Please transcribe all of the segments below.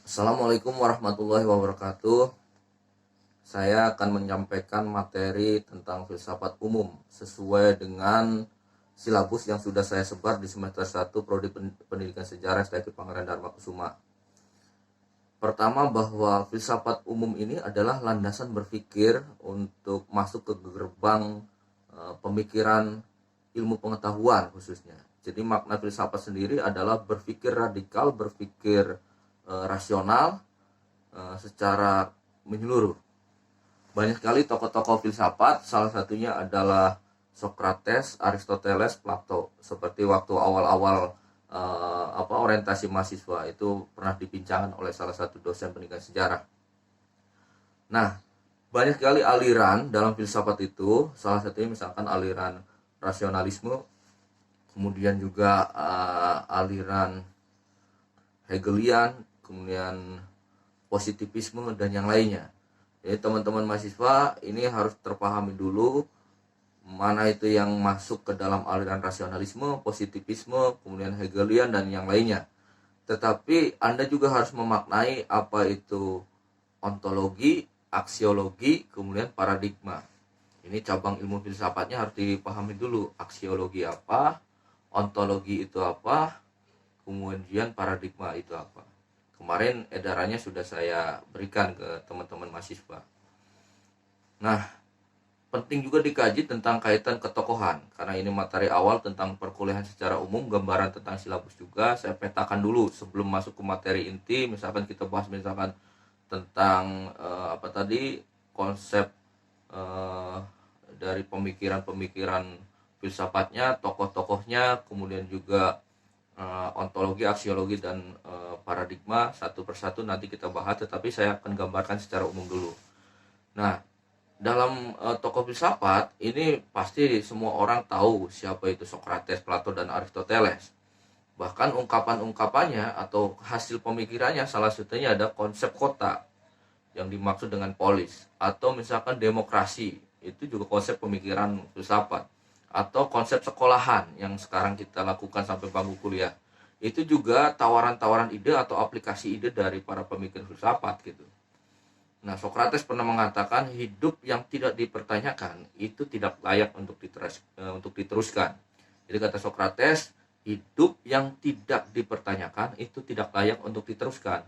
Assalamualaikum warahmatullahi wabarakatuh. Saya akan menyampaikan materi tentang filsafat umum sesuai dengan silabus yang sudah saya sebar di semester 1 Prodi Pendidikan Sejarah STIK Pangeran Darmakusuma. Pertama, bahwa filsafat umum ini adalah landasan berpikir untuk masuk ke gerbang pemikiran ilmu pengetahuan khususnya. Jadi makna filsafat sendiri adalah berpikir radikal, berpikir rasional secara menyeluruh. Banyak sekali tokoh-tokoh filsafat, salah satunya adalah Socrates, Aristoteles, Plato. Seperti waktu awal-awal orientasi mahasiswa itu pernah dibincangkan oleh salah satu dosen pendidikan sejarah. Nah, banyak sekali aliran dalam filsafat itu, salah satunya misalkan aliran rasionalisme, kemudian juga aliran Hegelian, kemudian positivisme dan yang lainnya. Jadi teman-teman mahasiswa ini harus terpahami dulu mana itu yang masuk ke dalam aliran rasionalisme, positivisme, kemudian Hegelian dan yang lainnya. Tetapi Anda juga harus memaknai apa itu ontologi, aksiologi, kemudian paradigma. Ini cabang ilmu filsafatnya harus dipahami dulu. Aksiologi apa, ontologi itu apa, kemudian paradigma itu apa. Kemarin edarannya sudah saya berikan ke teman-teman mahasiswa. Nah, penting juga dikaji tentang kaitan ketokohan, karena ini materi awal tentang perkuliahan secara umum, gambaran tentang silabus juga saya petakan dulu sebelum masuk ke materi inti. Misalkan kita bahas misalkan tentang konsep dari pemikiran-pemikiran filsafatnya, tokoh-tokohnya, kemudian juga ontologi, aksiologi, dan paradigma satu persatu nanti kita bahas, tetapi saya akan gambarkan secara umum dulu. Nah, dalam tokoh filsafat ini pasti semua orang tahu siapa itu Socrates, Plato, dan Aristoteles. Bahkan ungkapan-ungkapannya atau hasil pemikirannya salah satunya ada konsep kota yang dimaksud dengan polis, atau misalkan demokrasi, itu juga konsep pemikiran filsafat. Atau konsep sekolahan yang sekarang kita lakukan sampai bangku kuliah, itu juga tawaran-tawaran ide atau aplikasi ide dari para pemikir filsafat gitu. Nah, Socrates pernah mengatakan hidup yang tidak dipertanyakan itu tidak layak untuk diteruskan. Jadi kata Socrates, hidup yang tidak dipertanyakan itu tidak layak untuk diteruskan.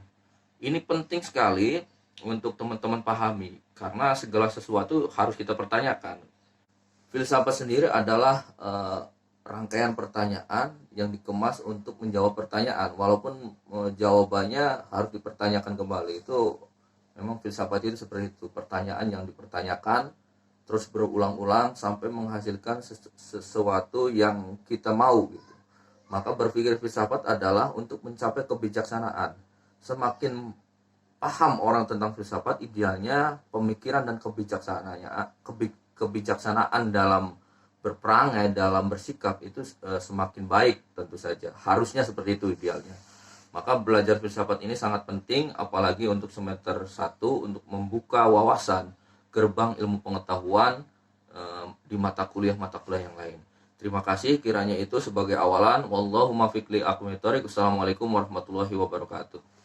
Ini penting sekali untuk teman-teman pahami, karena segala sesuatu harus kita pertanyakan. Filsafat sendiri adalah rangkaian pertanyaan yang dikemas untuk menjawab pertanyaan, walaupun jawabannya harus dipertanyakan kembali. Itu memang filsafat itu seperti itu, pertanyaan yang dipertanyakan terus berulang-ulang sampai menghasilkan sesuatu yang kita mau gitu. Maka berpikir filsafat adalah untuk mencapai kebijaksanaan. Semakin paham orang tentang filsafat, idealnya pemikiran dan kebijaksanaan dalam berperangai, dalam bersikap itu semakin baik tentu saja. Harusnya seperti itu idealnya. Maka belajar filsafat ini sangat penting, apalagi untuk semester 1 untuk membuka wawasan gerbang ilmu pengetahuan di mata kuliah yang lain. Terima kasih, kiranya itu sebagai awalan. Wallahumma fiqli aqwam thoriq. Assalamualaikum warahmatullahi wabarakatuh.